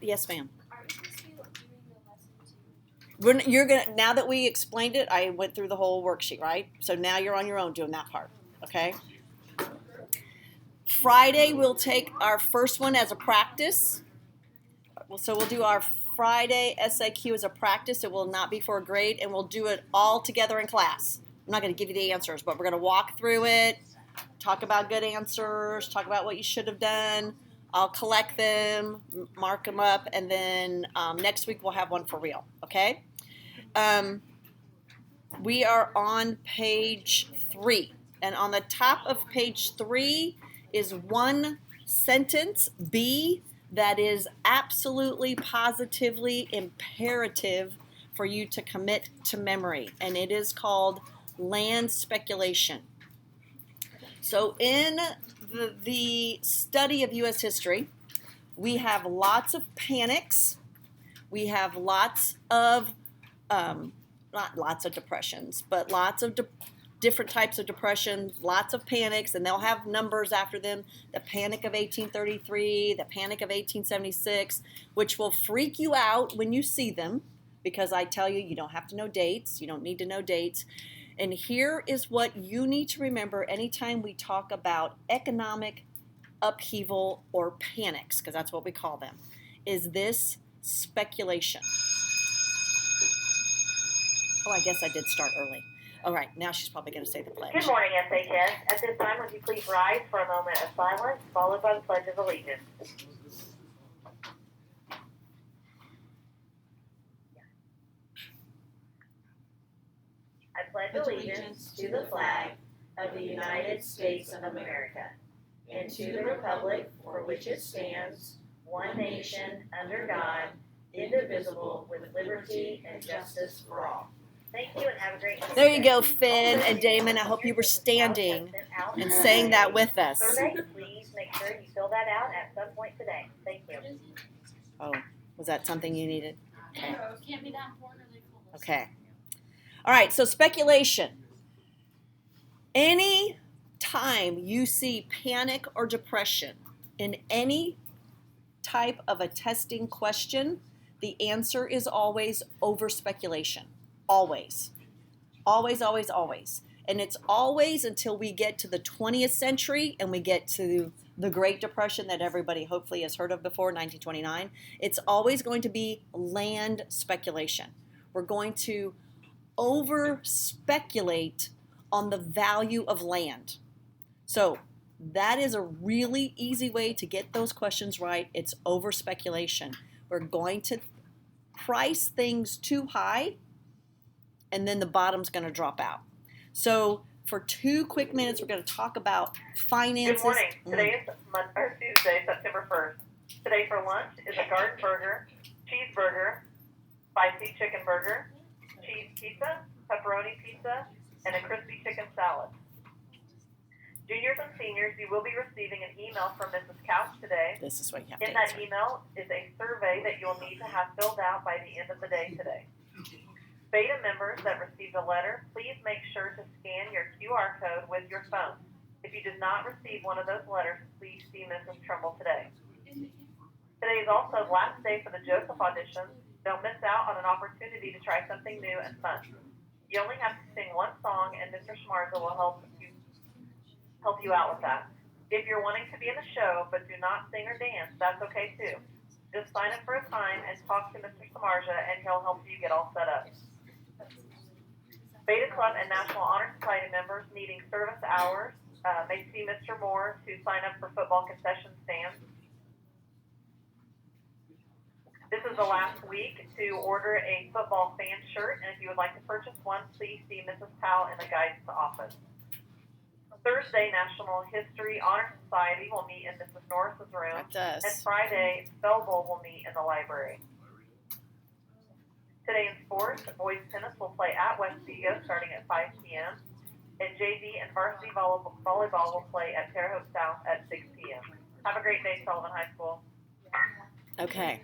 Yes, ma'am. Are you still doing the lesson 2? You're gonna, now that we explained it, I went through the whole worksheet, right? So now you're on your own doing that part, okay? Friday, we'll take our first one as a practice. So we'll do our Friday SAQ as a practice. It will not be for a grade, and we'll do it all together in class. I'm not going to give you the answers, but we're going to walk through it, talk about good answers, talk about what you should have done. I'll collect them, mark them up, and then next week we'll have one for real, okay? We are on page 3, and on the top of page 3 is one sentence, B, that is absolutely, positively imperative for you to commit to memory, and it is called land speculation. So in the study of U.S. history, we have lots of panics. We have lots of, not lots of depressions, but lots of different types of depression, lots of panics, and they'll have numbers after them. The Panic of 1833, the Panic of 1876, which will freak you out when you see them, because I tell you, you don't have to know dates. You don't need to know dates. And here is what you need to remember anytime we talk about economic upheaval or panics, because that's what we call them, is this speculation. Oh, I guess I did start early. All right, now she's probably going to say the pledge. Good morning, SHS. At this time, would you please rise for a moment of silence, followed by the Pledge of Allegiance. I pledge allegiance to the flag of the United States of America and to the republic for which it stands, one nation, under God, indivisible, with liberty and justice for all. Thank you and have a great day. There you go, Finn and Damon. I hope you were standing and saying that with us. Survey, please make sure you fill that out at some point today. Thank you. Oh, was that something you needed? Okay. No, it can't be that important. Okay. All right, so speculation. Any time you see panic or depression in any type of a testing question, the answer is always over speculation. Always. Always, always, always. And it's always until we get to the 20th century and we get to the Great Depression that everybody hopefully has heard of before, 1929. It's always going to be land speculation. We're going to over speculate on the value of land. So that is a really easy way to get those questions right. It's over speculation. We're going to price things too high, and then the bottom's going to drop out. So for 2 quick minutes, we're going to talk about finances. Good morning. Today is Tuesday, September 1st. Today for lunch is a garden burger, cheeseburger, spicy chicken burger, cheese pizza, pepperoni pizza, and a crispy chicken salad. Juniors and seniors, you will be receiving an email from Mrs. Couch today. This is what you have to In that answer. email is a survey that you will need to have filled out by the end of the day today. Beta members that received a letter, please make sure to scan your QR code with your phone. If you did not receive one of those letters, please see Mrs. Trumbull today. Today is also the last day for the Joseph audition. Don't miss out on an opportunity to try something new and fun. You only have to sing one song, and Mr. Schmarza will help you out with that. If you're wanting to be in the show but do not sing or dance, that's okay too. Just sign up for a time and talk to Mr. Samarja, and he'll help you get all set up. Beta Club and National Honor Society members needing service hours may see Mr. Moore to sign up for football concession stands. This is the last week to order a football fan shirt, and if you would like to purchase one, please see Mrs. Powell in the guidance office. Thursday, National History Honor Society will meet in Mrs. Norris's room, That's us. and Friday, Spell Bowl will meet in the library. Today in sports, boys tennis will play at West Vigo starting at 5 p.m. And JV and varsity volleyball will play at Terre Haute South at 6 p.m. Have a great day, Sullivan High School. Okay.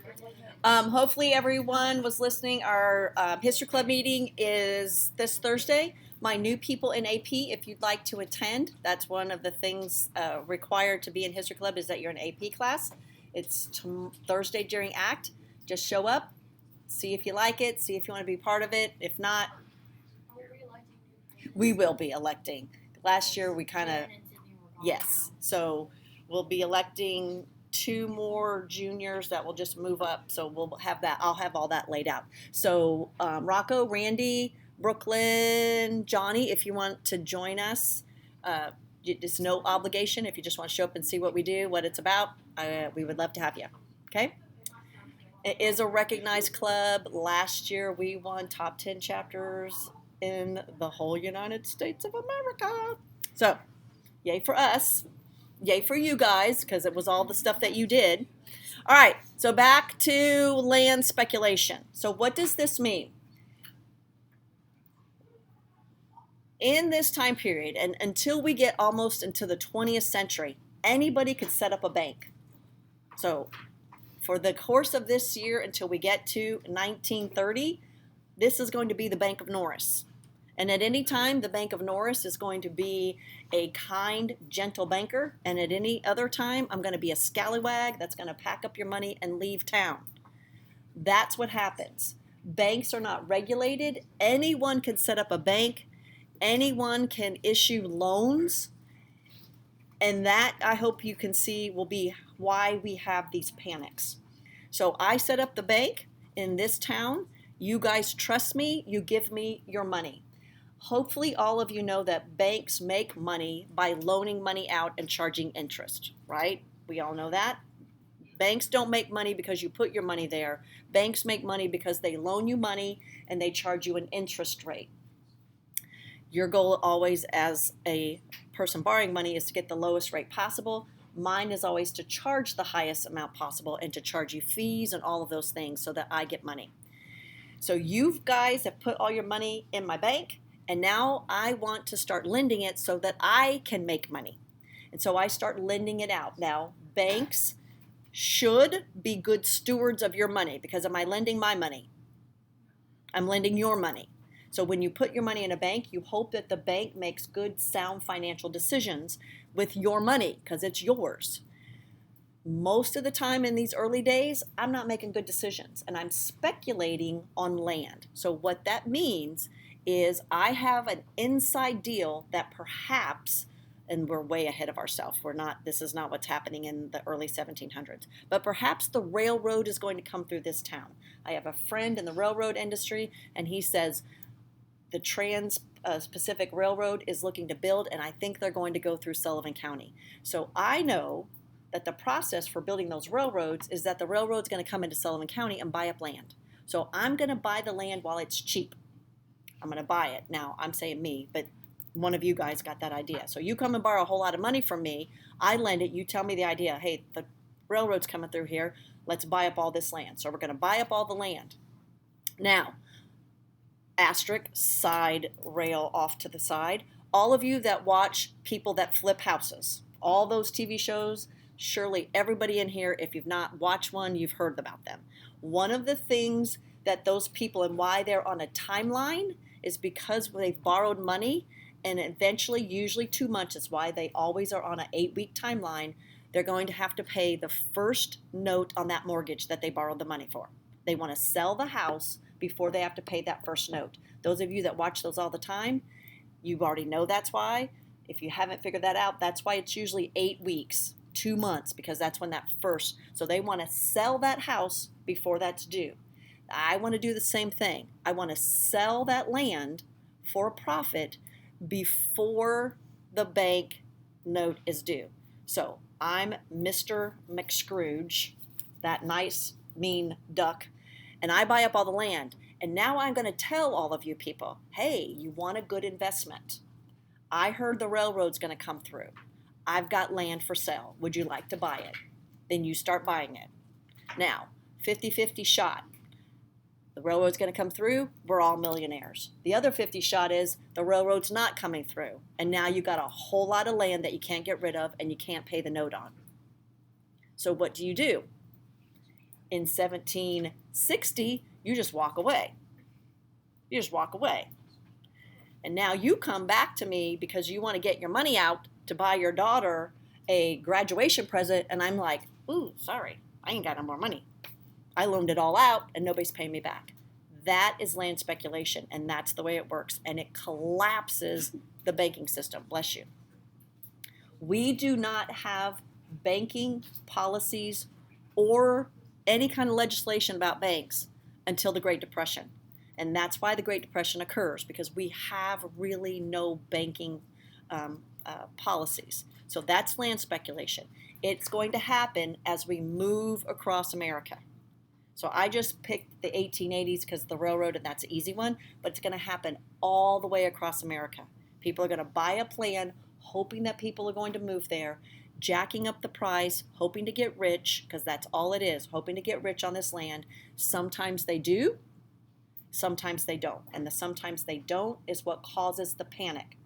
Hopefully everyone was listening. Our History Club meeting is this Thursday. My new people in AP, if you'd like to attend, that's one of the things required to be in History Club is that you're in AP class. It's Thursday during ACT. Just show up, see if you like it, see if you want to be part of it. If not, we will be electing. Last year we kind of, yes. So we'll be electing 2 more juniors that will just move up. So we'll have that. I'll have all that laid out. So Rocco, Randy, Brooklyn, Johnny, if you want to join us, it's no obligation. If you just want to show up and see what we do, what it's about, we would love to have you. Okay? It is a recognized club. Last year we won top 10 chapters in the whole United States of America. So, yay for us. Yay for you guys, because it was all the stuff that you did. All right, so back to land speculation. So what does this mean? In this time period, and until we get almost into the 20th century, anybody could set up a bank. So for the course of this year until we get to 1930, this is going to be the Bank of Norris. And at any time, the Bank of Norris is going to be a kind, gentle banker. And at any other time, I'm going to be a scallywag that's going to pack up your money and leave town. That's what happens. Banks are not regulated. Anyone can set up a bank. Anyone can issue loans. And that, I hope you can see, will be why we have these panics. So I set up the bank in this town. You guys trust me. You give me your money. Hopefully all of you know that banks make money by loaning money out and charging interest, right? We all know that. Banks don't make money because you put your money there. Banks make money because they loan you money and they charge you an interest rate. Your goal always as a person borrowing money is to get the lowest rate possible. Mine is always to charge the highest amount possible and to charge you fees and all of those things so that I get money. So you guys have put all your money in my bank. And now I want to start lending it so that I can make money. And so I start lending it out. Now, banks should be good stewards of your money because am I lending my money? I'm lending your money. So when you put your money in a bank, you hope that the bank makes good, sound financial decisions with your money because it's yours. Most of the time in these early days, I'm not making good decisions and I'm speculating on land. So what that means is I have an inside deal that perhaps, and we're way ahead of ourselves, this is not what's happening in the early 1700s, but perhaps the railroad is going to come through this town. I have a friend in the railroad industry, and he says the Trans-Pacific Railroad is looking to build, and I think they're going to go through Sullivan County. So I know that the process for building those railroads is that the railroad's going to come into Sullivan County and buy up land. So I'm going to buy the land while it's cheap. I'm going to buy it. Now, I'm saying me, but one of you guys got that idea. So you come and borrow a whole lot of money from me. I lend it. You tell me the idea. Hey, the railroad's coming through here. Let's buy up all this land. So we're going to buy up all the land. Now, asterisk, side rail off to the side. All of you that watch people that flip houses, all those TV shows, surely everybody in here, if you've not watched one, you've heard about them. One of the things that those people and why they're on a timeline is because they've borrowed money and eventually, usually 2 months is why they always are on an 8-week timeline. They're going to have to pay the first note on that mortgage that they borrowed the money for. They want to sell the house before they have to pay that first note. Those of you that watch those all the time, you already know that's why. If you haven't figured that out, that's why it's usually 8 weeks, 2 months, because that's when that first, so they want to sell that house before that's due. I want to do the same thing. I want to sell that land for a profit before the bank note is due. So I'm Mr. McScrooge, that nice, mean duck, and I buy up all the land. And now I'm going to tell all of you people, hey, you want a good investment. I heard the railroad's going to come through. I've got land for sale. Would you like to buy it? Then you start buying it. Now, 50-50 shot. The railroad's going to come through, we're all millionaires. The other 50 shot is the railroad's not coming through. And now you got a whole lot of land that you can't get rid of and you can't pay the note on. So what do? In 1760, you just walk away. You just walk away. And now you come back to me because you want to get your money out to buy your daughter a graduation present. And I'm like, ooh, sorry, I ain't got no more money. I loaned it all out and nobody's paying me back. That is land speculation, and that's the way it works, and it collapses the banking system. Bless you. We do not have banking policies or any kind of legislation about banks until the Great Depression. And that's why the Great Depression occurs, because we have really no banking policies. So that's land speculation. It's going to happen as we move across America. So I just picked the 1880s because the railroad, and that's an easy one, but it's going to happen all the way across America. People are going to buy up land, hoping that people are going to move there, jacking up the price, hoping to get rich, because that's all it is, hoping to get rich on this land. Sometimes they do, sometimes they don't. And the sometimes they don't is what causes the panic.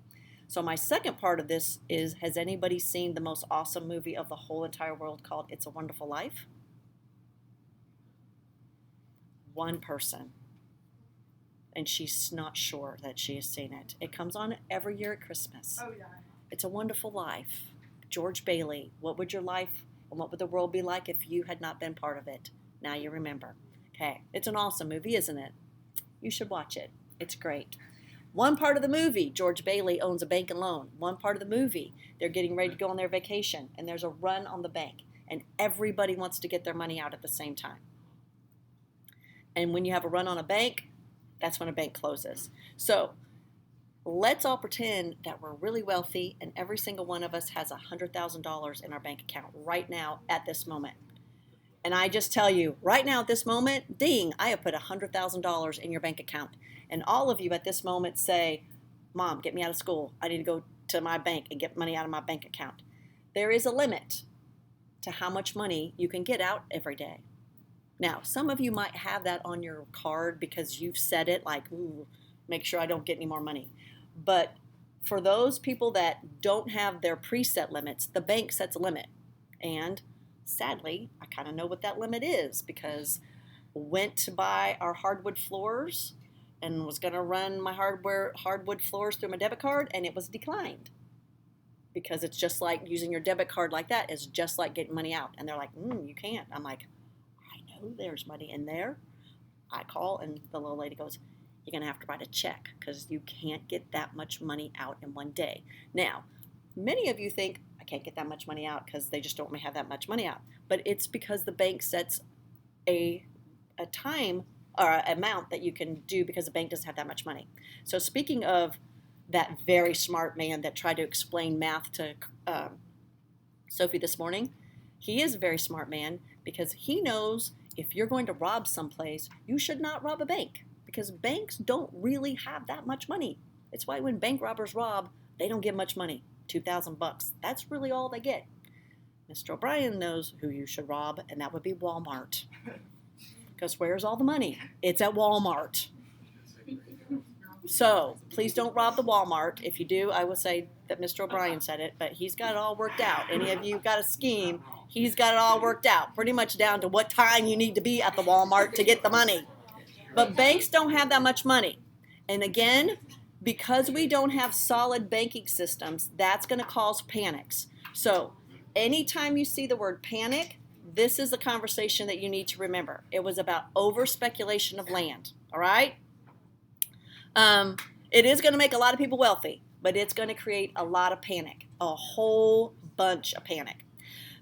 So my second part of this is, has anybody seen the most awesome movie of the whole entire world called It's a Wonderful Life? One person. And she's not sure that she has seen it. It comes on every year at Christmas. Oh, yeah. It's a Wonderful Life. George Bailey. What would your life and what would the world be like if you had not been part of it? Now you remember. Okay. It's an awesome movie, isn't it? You should watch it. It's great. One part of the movie, George Bailey owns a bank and loan. One part of the movie, they're getting ready to go on their vacation, and there's a run on the bank, and everybody wants to get their money out at the same time. And when you have a run on a bank, that's when a bank closes. So let's all pretend that we're really wealthy and every single one of us has $100,000 in our bank account right now at this moment. And I just tell you, right now at this moment, ding, I have put $100,000 in your bank account. And all of you at this moment say, Mom, get me out of school. I need to go to my bank and get money out of my bank account. There is a limit to how much money you can get out every day. Now, some of you might have that on your card because you've said it like, ooh, make sure I don't get any more money. But for those people that don't have their preset limits, the bank sets a limit. And sadly, I kind of know what that limit is because went to buy our hardwood floors and was going to run my hardwood floors through my debit card, and it was declined. Because it's just like using your debit card like that is just like getting money out. And they're like, you can't. I'm like, there's money in there. I call and the little lady goes, you're going to have to write a check because you can't get that much money out in one day. Now, many of you think I can't get that much money out because they just don't want me to have that much money out. But it's because the bank sets a time or an amount that you can do because the bank doesn't have that much money. So speaking of that very smart man that tried to explain math to Sophie this morning, he is a very smart man because he knows if you're going to rob someplace, you should not rob a bank because banks don't really have that much money. It's why when bank robbers rob, they don't get much money, $2,000. That's really all they get. Mr. O'Brien knows who you should rob, and that would be Walmart. Because where's all the money? It's at Walmart. So please don't rob the Walmart. If you do, I will say that Mr. O'Brien said it, but he's got it all worked out. Any of you got a scheme, he's got it all worked out, pretty much down to what time you need to be at the Walmart to get the money. But banks don't have that much money. And again, because we don't have solid banking systems, that's going to cause panics. So anytime you see the word panic, this is a conversation that you need to remember. It was about over speculation of land, all right? It is going to make a lot of people wealthy, but it's going to create a lot of panic, a whole bunch of panic.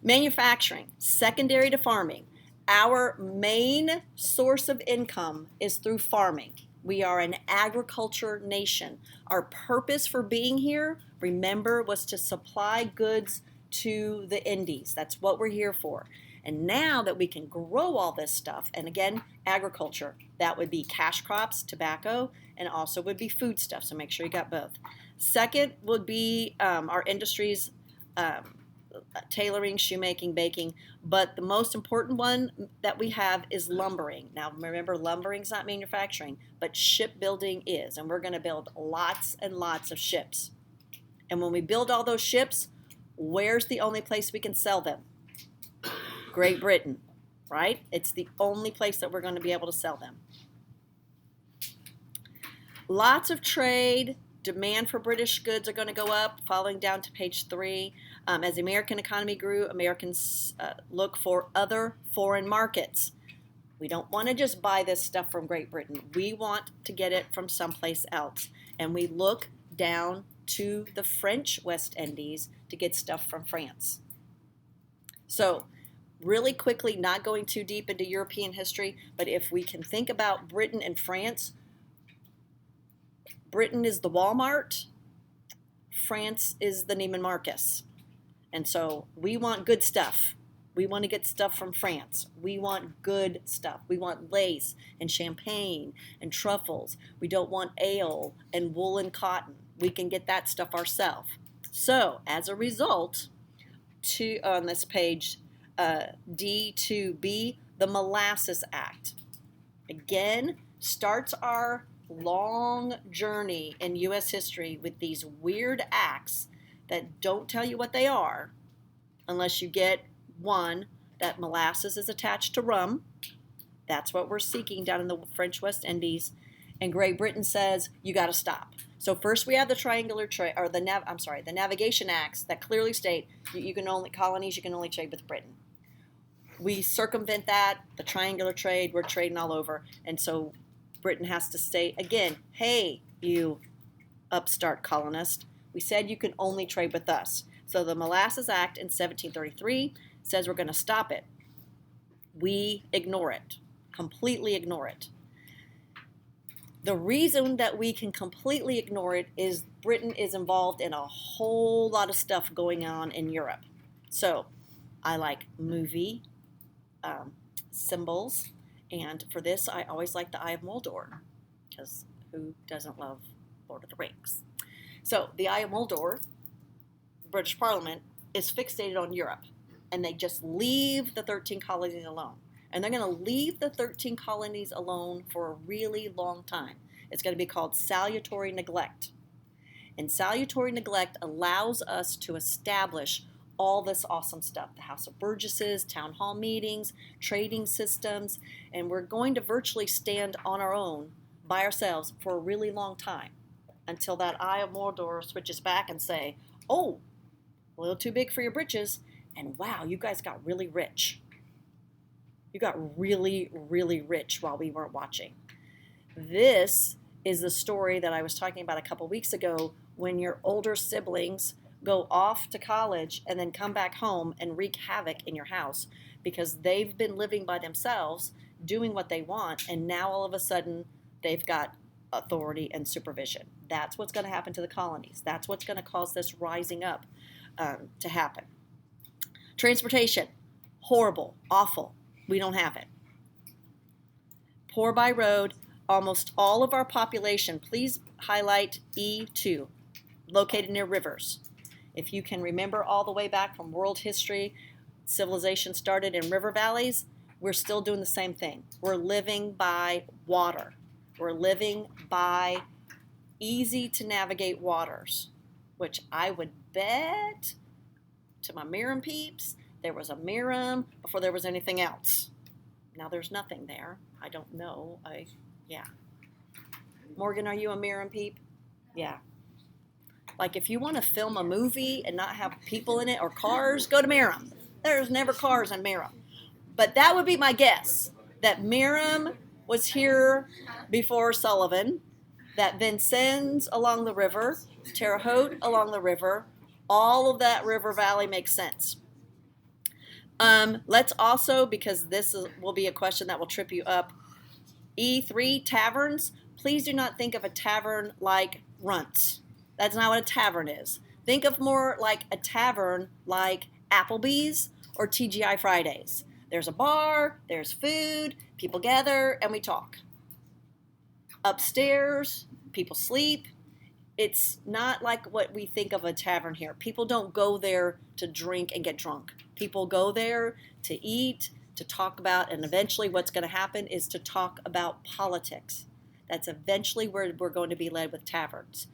Manufacturing, secondary to farming. Our main source of income is through farming. We are an agriculture nation. Our purpose for being here, remember, was to supply goods to the Indies. That's what we're here for. And now that we can grow all this stuff, and again, agriculture, that would be cash crops, tobacco, and also would be food stuff, so make sure you got both. Second would be our industries, tailoring, shoemaking, baking, but the most important one that we have is lumbering. Now remember, lumbering's not manufacturing, but shipbuilding is, and we're going to build lots and lots of ships. And when we build all those ships, where's the only place we can sell them? Great Britain, right? It's the only place that we're going to be able to sell them. Lots of trade, demand for British goods are going to go up, following down to page 3. As the American economy grew, Americans look for other foreign markets. We don't want to just buy this stuff from Great Britain. We want to get it from someplace else. And we look down to the French West Indies to get stuff from France. So, really quickly, not going too deep into European history, but if we can think about Britain and France, Britain is the Walmart, France is the Neiman Marcus. And so we want good stuff. We want to get stuff from France. We want good stuff. We want lace and champagne and truffles. We don't want ale and wool and cotton. We can get that stuff ourselves. So as a result, on this page, D2B, the Molasses Act, again, starts our long journey in U.S. history with these weird acts that don't tell you what they are unless you get one, that molasses is attached to rum. That's what we're seeking down in the French West Indies. And Great Britain says, you got to stop. So first we have the triangular trade, or the navigation acts that clearly state you can only trade with Britain. We circumvent that, the triangular trade, we're trading all over. And so Britain has to say again, hey, you upstart colonist, we said you can only trade with us. So the Molasses Act in 1733 says we're going to stop it. We ignore it, completely ignore it. The reason that we can completely ignore it is Britain is involved in a whole lot of stuff going on in Europe. So I like movie symbols, and for this I always like the Eye of Mordor, because who doesn't love Lord of the Rings? So the Eye of Mordor, British Parliament, is fixated on Europe, and they just leave the 13 colonies alone. And they're going to leave the 13 colonies alone for a really long time. It's going to be called salutary neglect. And salutary neglect allows us to establish all this awesome stuff, the House of Burgesses, town hall meetings, trading systems, and we're going to virtually stand on our own by ourselves for a really long time until that Eye of Mordor switches back and say, oh, a little too big for your britches, and wow, you guys got really rich. You got really, really rich while we weren't watching. This is the story that I was talking about a couple weeks ago when your older siblings go off to college and then come back home and wreak havoc in your house because they've been living by themselves, doing what they want, and now all of a sudden they've got authority and supervision. That's what's going to happen to the colonies. That's what's going to cause this rising up to happen. Transportation, horrible, awful. We don't have it. Poor by road, almost all of our population, please highlight E2, located near rivers. If you can remember all the way back from world history, civilization started in river valleys, we're still doing the same thing. We're living by water. We're living by easy to navigate waters, which I would bet to my Miram peeps, there was a Miram before there was anything else. Now there's nothing there. I don't know. Yeah. Morgan, are you a Miram peep? Yeah. Like if you want to film a movie and not have people in it or cars, go to Miram. There's never cars in Miram. But that would be my guess, that Miram was here before Sullivan, that Vincennes along the river, Terre Haute along the river, all of that river valley makes sense. Let's also, because will be a question that will trip you up, E3, taverns. Please do not think of a tavern like Runts. That's not what a tavern is. Think of more like a tavern like Applebee's or TGI Fridays. There's a bar, there's food, people gather, and we talk. Upstairs, people sleep. It's not like what we think of a tavern here. People don't go there to drink and get drunk. People go there to eat, to talk about, and eventually what's going to happen is to talk about politics. That's eventually where we're going to be led with taverns.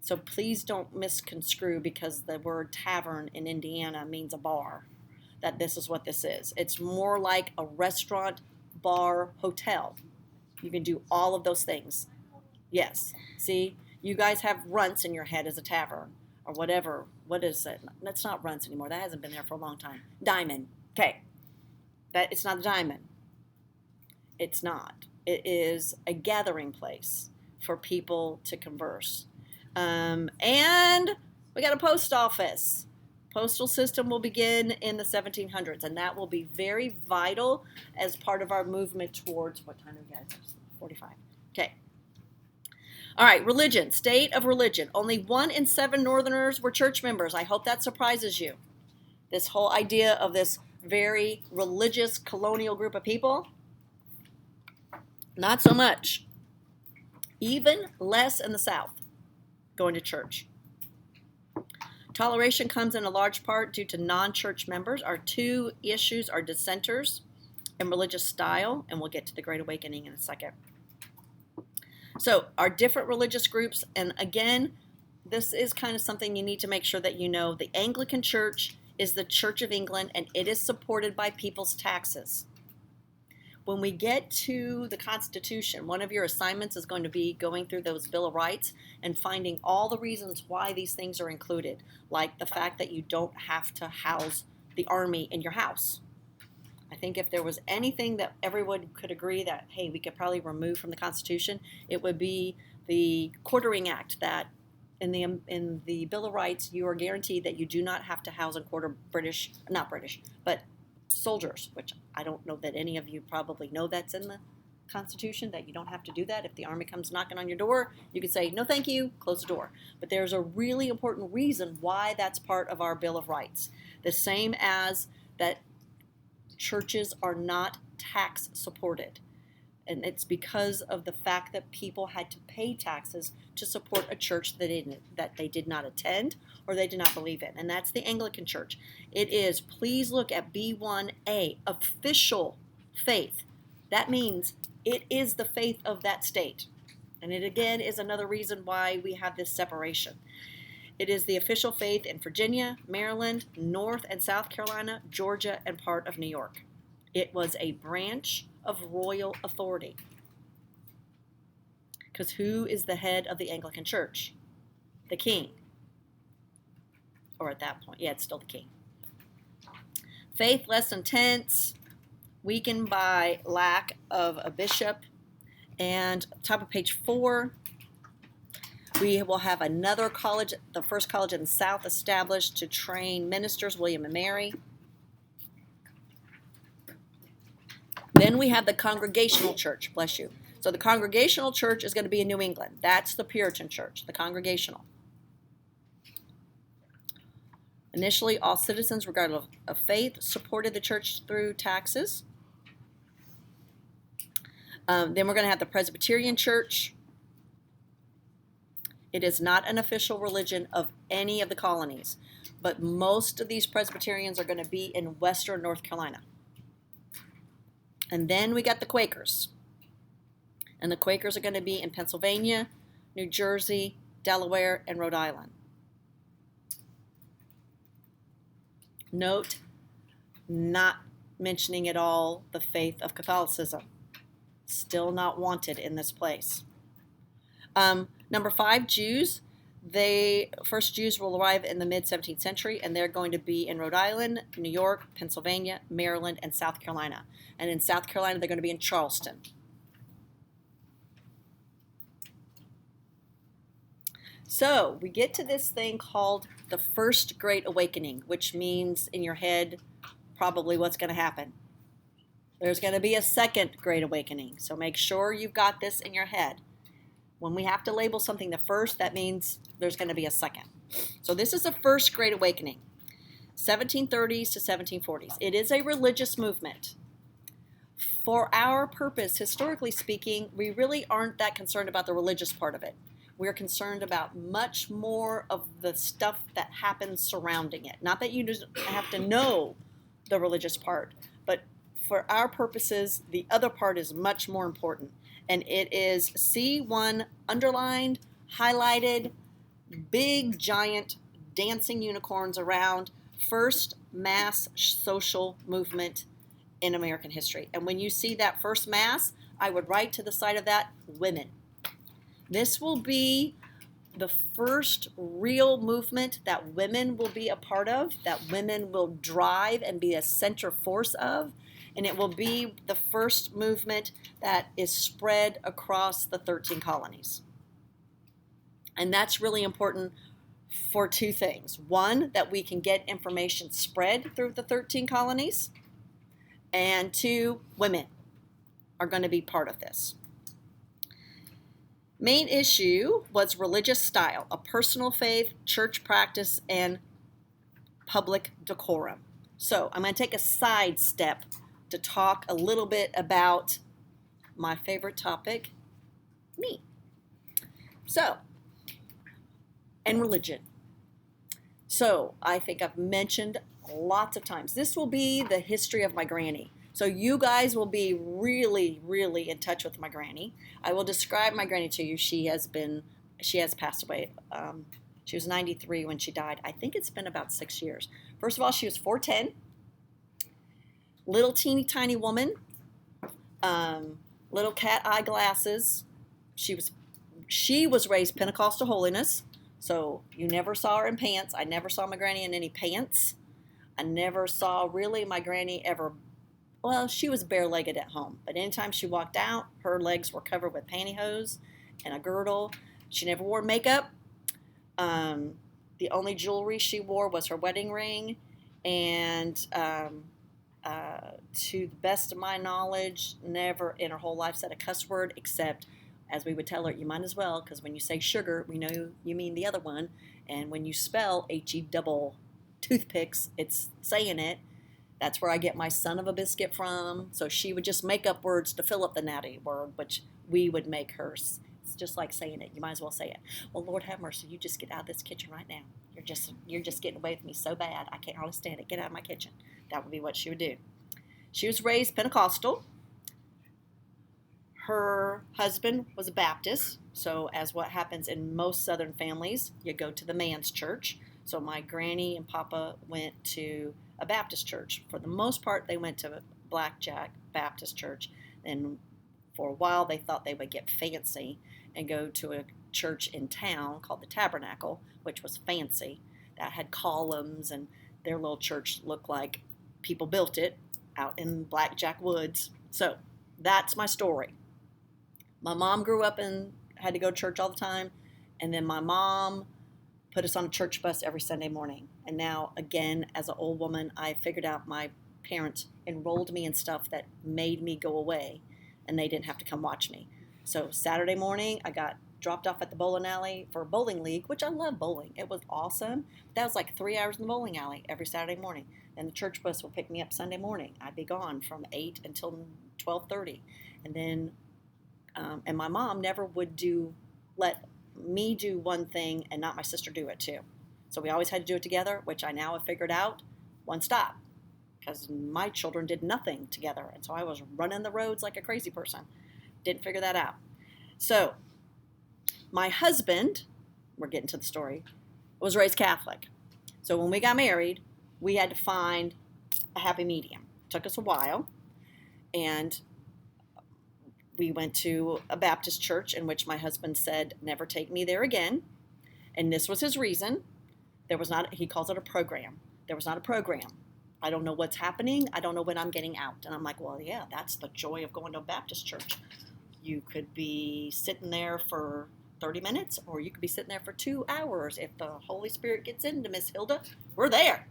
So please don't misconstrue because the word tavern in Indiana means a bar, that this is what this is. It's more like a restaurant, bar, hotel. You can do all of those things. Yes. See, you guys have Runts in your head as a tavern, or whatever. What is it? That's not Runts anymore. That hasn't been there for a long time. Diamond. Okay. It's not a diamond. It's not. It is a gathering place for people to converse. And we got a post office. Postal system will begin in the 1700s, and that will be very vital as part of our movement towards, what time do we got? 45. Okay. All right, religion, state of religion. Only 1 in 7 Northerners were church members. I hope that surprises you. This whole idea of this very religious colonial group of people, not so much. Even less in the South going to church. Toleration comes in a large part due to non-church members. Our 2 issues are dissenters and religious style, and we'll get to the Great Awakening in a second. So our different religious groups, and again, this is kind of something you need to make sure that you know. The Anglican Church is the Church of England, and it is supported by people's taxes. When we get to the Constitution, one of your assignments is going to be going through those Bill of Rights and finding all the reasons why these things are included, like the fact that you don't have to house the army in your house. I think if there was anything that everyone could agree that, hey, we could probably remove from the Constitution, it would be the Quartering Act, that in the Bill of Rights, you are guaranteed that you do not have to house and quarter but soldiers, which I don't know that any of you probably know that's in the Constitution, that you don't have to do that. If the army comes knocking on your door, you can say, no thank you, close the door. But there's a really important reason why that's part of our Bill of Rights. The same as that churches are not tax supported. And it's because of the fact that people had to pay taxes to support a church that they did not attend or they did not believe in. And that's the Anglican Church. It is, please look at B1A, official faith. That means it is the faith of that state. And it again is another reason why we have this separation. It is the official faith in Virginia, Maryland, North and South Carolina, Georgia, and part of New York. It was a branch of royal authority. Because who is the head of the Anglican Church? The king. Or at that point, yeah, it's still the king. Faith less intense, weakened by lack of a bishop. And top of page 4, we will have another college, the first college in the South established to train ministers, William and Mary. Then we have the Congregational Church, bless you. So the Congregational Church is going to be in New England. That's the Puritan Church, the Congregational. Initially, all citizens, regardless of faith, supported the church through taxes. Then we're going to have the Presbyterian Church. It is not an official religion of any of the colonies, but most of these Presbyterians are going to be in Western North Carolina. And then we got the Quakers. And the Quakers are going to be in Pennsylvania, New Jersey, Delaware, and Rhode Island. Note, not mentioning at all the faith of Catholicism. Still not wanted in this place. Number 5, Jews. First Jews will arrive in the mid-17th century, and they're going to be in Rhode Island, New York, Pennsylvania, Maryland, and South Carolina. And in South Carolina, they're going to be in Charleston. So we get to this thing called the First Great Awakening, which means in your head probably what's going to happen. There's going to be a second Great Awakening. So make sure you've got this in your head. When we have to label something the first, that means there's going to be a second. So this is the First Great Awakening, 1730s to 1740s. It is a religious movement. For our purpose, historically speaking, we really aren't that concerned about the religious part of it. We're concerned about much more of the stuff that happens surrounding it. Not that you just have to know the religious part, but for our purposes, the other part is much more important. And it is C1 underlined, highlighted, big, giant, dancing unicorns around first mass social movement in American history. And when you see that first mass, I would write to the side of that, women. This will be the first real movement that women will be a part of, that women will drive and be a center force of, and it will be the first movement that is spread across the 13 colonies. And that's really important for two things. One, that we can get information spread through the 13 colonies, and two, women are going to be part of this. Main issue was religious style, a personal faith, church practice, and public decorum. So I'm going to take a side step to talk a little bit about my favorite topic, me. So, and religion. So I think I've mentioned lots of times, this will be the history of my granny. So you guys will be really, really in touch with my granny. I will describe my granny to you. She has passed away. She was 93 when she died. I think it's been about 6 years. First of all, she was 4'10", little teeny tiny woman, little cat eye glasses. She was raised Pentecostal holiness, so you never saw her in pants. I never saw my granny in any pants. I never saw really my granny ever. Well, she was bare-legged at home, but anytime she walked out, her legs were covered with pantyhose and a girdle. She never wore makeup. The only jewelry she wore was her wedding ring, and to the best of my knowledge, never in her whole life said a cuss word, except, as we would tell her, you might as well, because when you say sugar, we know you mean the other one, and when you spell H-E double toothpicks, it's saying it. That's where I get my son of a biscuit from. So she would just make up words to fill up the natty word, which we would make hers. It's just like saying it. You might as well say it. Well, Lord have mercy. You just get out of this kitchen right now. You're just getting away with me so bad. I can't hardly stand it. Get out of my kitchen. That would be what she would do. She was raised Pentecostal. Her husband was a Baptist. So as what happens in most Southern families, you go to the man's church. So my granny and papa went to a Baptist church. For the most part, they went to Blackjack Baptist Church. And for a while, they thought they would get fancy and go to a church in town called the Tabernacle, which was fancy. That had columns, and their little church looked like people built it out in Blackjack Woods. So that's my story. My mom grew up and had to go to church all the time. And then my mom put us on a church bus every Sunday morning. And now, again, as an old woman, I figured out my parents enrolled me in stuff that made me go away, and they didn't have to come watch me. So Saturday morning, I got dropped off at the bowling alley for a bowling league, which I love bowling. It was awesome. That was like 3 hours in the bowling alley every Saturday morning. Then the church bus would pick me up Sunday morning. I'd be gone from 8 until 12:30. And then, and my mom never would let me do one thing and not my sister do it too. So we always had to do it together, which I now have figured out, one stop, because my children did nothing together. And so I was running the roads like a crazy person. Didn't figure that out. So my husband, we're getting to the story, was raised Catholic. So when we got married, we had to find a happy medium. It took us a while. And we went to a Baptist church in which my husband said, never take me there again. And this was his reason. He calls it a program. There was not a program. I don't know what's happening. I don't know when I'm getting out. And I'm like, well, yeah, that's the joy of going to a Baptist church. You could be sitting there for 30 minutes, or you could be sitting there for 2 hours. If the Holy Spirit gets into Miss Hilda, we're there.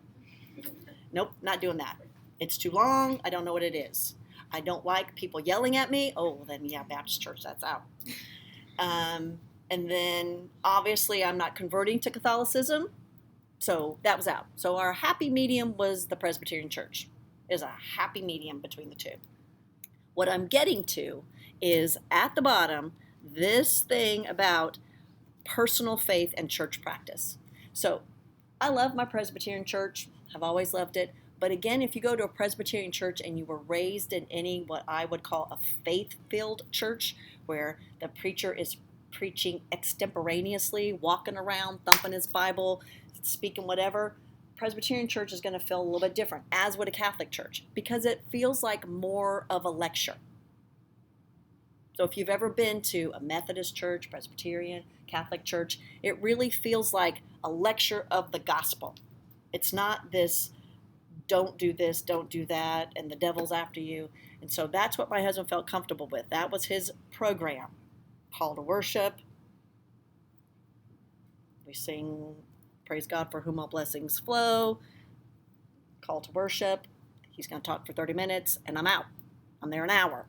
Nope, not doing that. It's too long. I don't know what it is. I don't like people yelling at me. Oh, then yeah, Baptist church, that's out. And then obviously I'm not converting to Catholicism, so that was out. So our happy medium was the Presbyterian church. Is a happy medium between the two. What I'm getting to is at the bottom, this thing about personal faith and church practice. So I love my Presbyterian church. I've always loved it. But again, if you go to a Presbyterian church and you were raised in any what I would call a faith-filled church, where the preacher is preaching extemporaneously, walking around, thumping his Bible, speaking whatever, Presbyterian church is going to feel a little bit different, as would a Catholic church, because it feels like more of a lecture. So if you've ever been to a Methodist church, Presbyterian, Catholic church, it really feels like a lecture of the gospel. It's not this, don't do this, don't do that, and the devil's after you. And so that's what my husband felt comfortable with. That was his program. Call to worship. We sing, praise God for whom all blessings flow. Call to worship. He's going to talk for 30 minutes, and I'm out. I'm there an hour.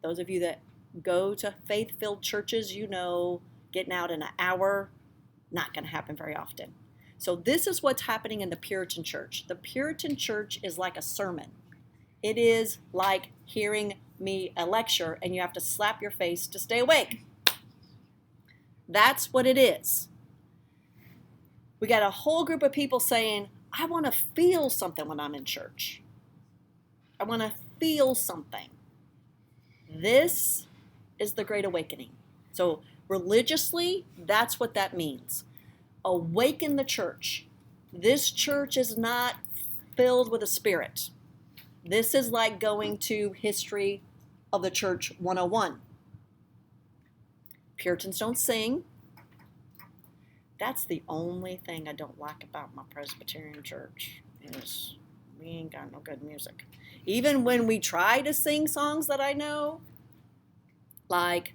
Those of you that go to faith-filled churches, you know, getting out in an hour, not going to happen very often. So this is what's happening in the Puritan church. The Puritan church is like a sermon. It is like hearing me a lecture, and you have to slap your face to stay awake. That's what it is. We got a whole group of people saying, I want to feel something when I'm in church. I want to feel something. This is the Great Awakening. So religiously, that's what that means. Awaken the church. This church is not filled with a spirit. This is like going to History of the Church 101. Puritans don't sing. That's the only thing I don't like about my Presbyterian church is we ain't got no good music. Even when we try to sing songs that I know, like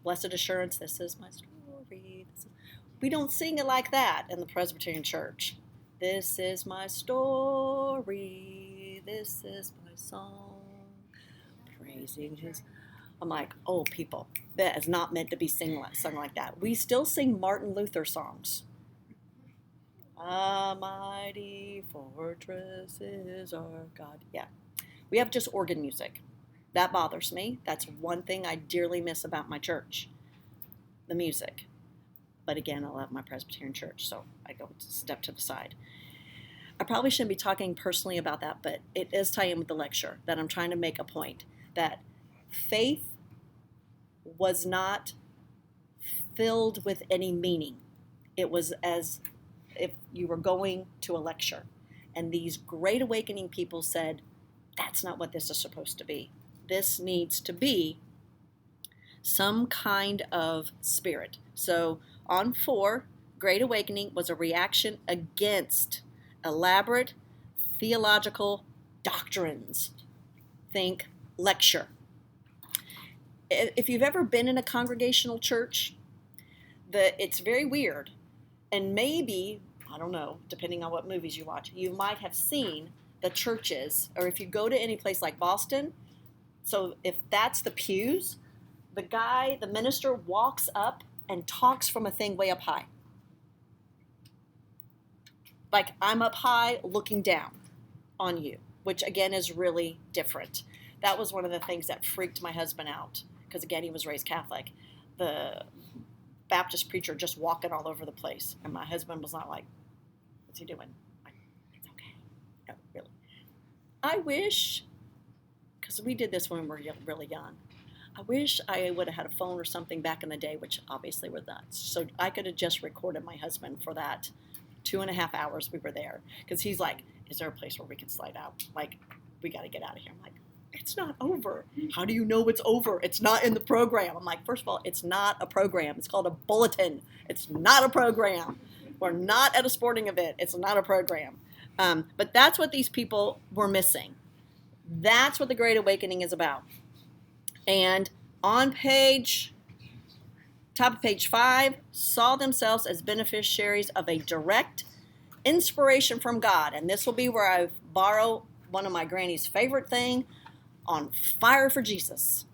Blessed Assurance, this is my story. We don't sing it like that in the Presbyterian church. This is my story. This is my song. Praising his. I'm like, oh, people, that is not meant to be sung like that. We still sing Martin Luther songs. A mighty fortress is our God. Yeah. We have just organ music. That bothers me. That's one thing I dearly miss about my church. The music. But again, I love my Presbyterian church, so I go step to the side. I probably shouldn't be talking personally about that, but it is tying in with the lecture that I'm trying to make a point that faith was not filled with any meaning. It was as if you were going to a lecture. And these Great Awakening people said, that's not what this is supposed to be. This needs to be some kind of spirit. So on 4, Great Awakening was a reaction against elaborate theological doctrines. Think lecture. If you've ever been in a congregational church, it's very weird. And maybe, I don't know, depending on what movies you watch, you might have seen the churches, or if you go to any place like Boston, so if that's the pews, the minister walks up and talks from a thing way up high. Like I'm up high looking down on you, which again is really different. That was one of the things that freaked my husband out because again, he was raised Catholic. The Baptist preacher just walking all over the place. And my husband was not like, what's he doing? Like, it's okay. No, really. I wish, because we did this when we were really young, I wish I would have had a phone or something back in the day, which obviously were nuts. So I could have just recorded my husband for that 2.5 hours we were there. Because he's like, is there a place where we can slide out? Like, we got to get out of here. I'm like, it's not over. How do you know it's over? It's not in the program. I'm like, first of all, it's not a program. It's called a bulletin. It's not a program. We're not at a sporting event. It's not a program. But that's what these people were missing. That's what the Great Awakening is about. And on top of page 5, saw themselves as beneficiaries of a direct inspiration from God. And this will be where I borrow one of my granny's favorite thing, on fire for Jesus.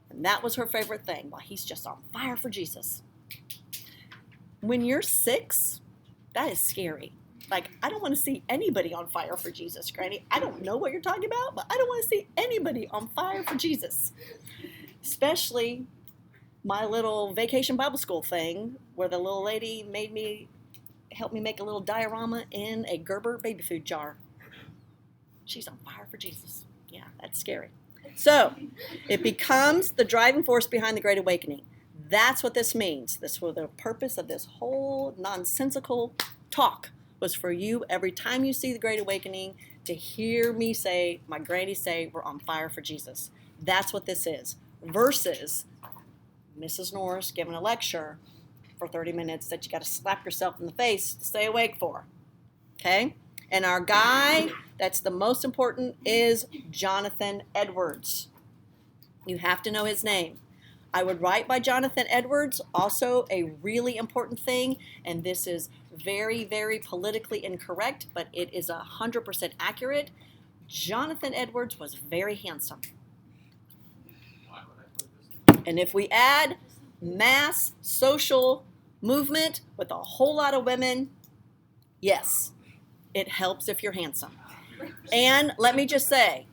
And that was her favorite thing. Well, he's just on fire for Jesus. When you're 6, that is scary. Like, I don't want to see anybody on fire for Jesus, Granny. I don't know what you're talking about, but I don't want to see anybody on fire for Jesus. Especially my little vacation Bible school thing where the little lady helped me make a little diorama in a Gerber baby food jar. She's on fire for Jesus. Yeah, that's scary. So, it becomes the driving force behind the Great Awakening. That's what this means. This was the purpose of this whole nonsensical talk was for you, every time you see the Great Awakening, to hear me say, my granny say, we're on fire for Jesus. That's what this is. Versus Mrs. Norris giving a lecture for 30 minutes that you got to slap yourself in the face to stay awake for. Okay? And our guy that's the most important is Jonathan Edwards. You have to know his name. I would write by Jonathan Edwards, also a really important thing, and this is very, very politically incorrect, but it is 100% accurate. Jonathan Edwards was very handsome. And if we add mass social movement with a whole lot of women, yes, it helps if you're handsome. And let me just say,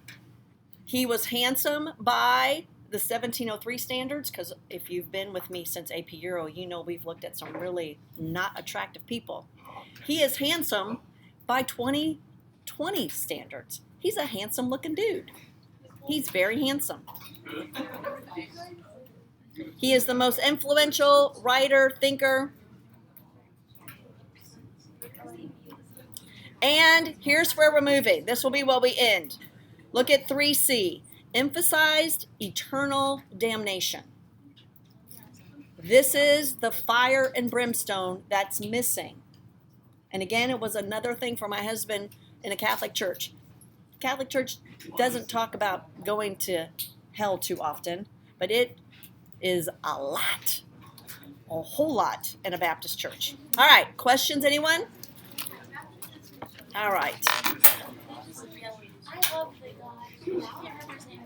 he was handsome by the 1703 standards, because if you've been with me since AP Euro, you know we've looked at some really not attractive people. He is handsome by 2020 standards. He's a handsome looking dude. He's very handsome. He is the most influential writer, thinker. And here's where we're moving. This will be where we end. Look at 3C. Emphasized eternal damnation. This is the fire and brimstone that's missing. And again, it was another thing for my husband in a Catholic church. Catholic church doesn't talk about going to hell too often, but it is a whole lot in a Baptist church. All right, questions, anyone? All right. I love the guy. I can't remember his name.